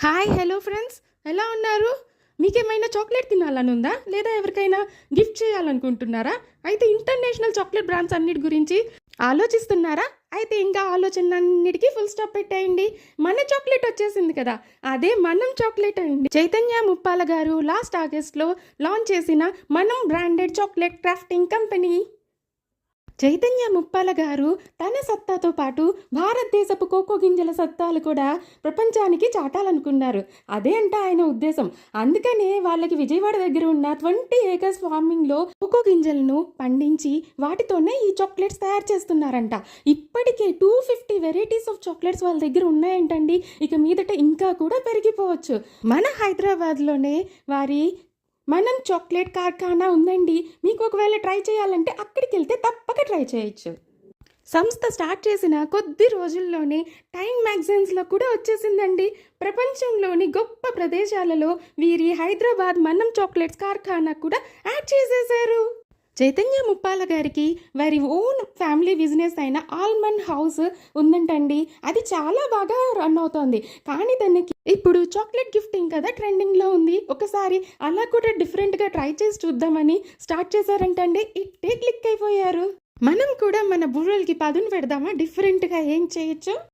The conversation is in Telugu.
హాయ్ హలో ఫ్రెండ్స్, ఎలా ఉన్నారు? మీకేమైనా చాక్లెట్ తినాలని ఉందా, లేదా ఎవరికైనా గిఫ్ట్ చేయాలనుకుంటున్నారా? అయితే ఇంటర్నేషనల్ చాక్లెట్ బ్రాండ్స్ అన్నిటి గురించి ఆలోచిస్తున్నారా? అయితే ఇంకా ఆలోచనన్నిటికీ ఫుల్ స్టాప్ పెట్టేయండి. మన చాక్లెట్ వచ్చేసింది కదా, అదే మనం చాక్లెట్ అండి. చైతన్య ముప్పాల గారు లాస్ట్ ఆగస్ట్లో లాంచ్ చేసిన మనం branded chocolate crafting company. Chaitanya Muppala గారు తన సత్తాతో పాటు భారతదేశపు కోకో గింజల సత్తాలు కూడా ప్రపంచానికి చాటాలనుకున్నారు. అదే అంట ఆయన ఉద్దేశం. అందుకనే వాళ్ళకి విజయవాడ దగ్గర ఉన్న 20 ఏకర్స్ ఫార్మింగ్లో కోకో గింజలను పండించి వాటితోనే ఈ చాక్లెట్స్ తయారు చేస్తున్నారంట. ఇప్పటికే 250 వెరైటీస్ ఆఫ్ చాక్లెట్స్ వాళ్ళ దగ్గర ఉన్నాయంటండి. ఇక మీదట ఇంకా కూడా పెరిగిపోవచ్చు. మన హైదరాబాద్లోనే వారి మనం చాక్లెట్ కార్ఖానా ఉందండి. మీకు ఒకవేళ ట్రై చేయాలంటే అక్కడికి వెళ్తే తప్పక ట్రై చేయొచ్చు. సంస్థ స్టార్ట్ చేసిన కొద్ది రోజుల్లోనే టైమ్ మ్యాగజైన్స్లో కూడా వచ్చేసిందండి. ప్రపంచంలోని గొప్ప ప్రదేశాలలో వీరి హైదరాబాద్ మనం చాక్లెట్స్ కార్ఖానా కూడా యాడ్ చేసేశారు. చైతన్య ముప్పాల గారికి వారి ఓన్ ఫ్యామిలీ బిజినెస్ అయిన ఆల్మండ్ హౌస్ ఉందంటండి. అది చాలా బాగా రన్ అవుతోంది. కానీ తనకి ఇప్పుడు చాక్లెట్ గిఫ్టింగ్ కదా ట్రెండింగ్లో ఉంది. ఒకసారి అలా కూడా డిఫరెంట్గా ట్రై చేసి చూద్దామని స్టార్ట్ చేశారంటండి. ఇట్టే క్లిక్ అయిపోయారు. మనం కూడా మన బుర్రలకి పదును పెడదామా? డిఫరెంట్గా ఏం చేయొచ్చు.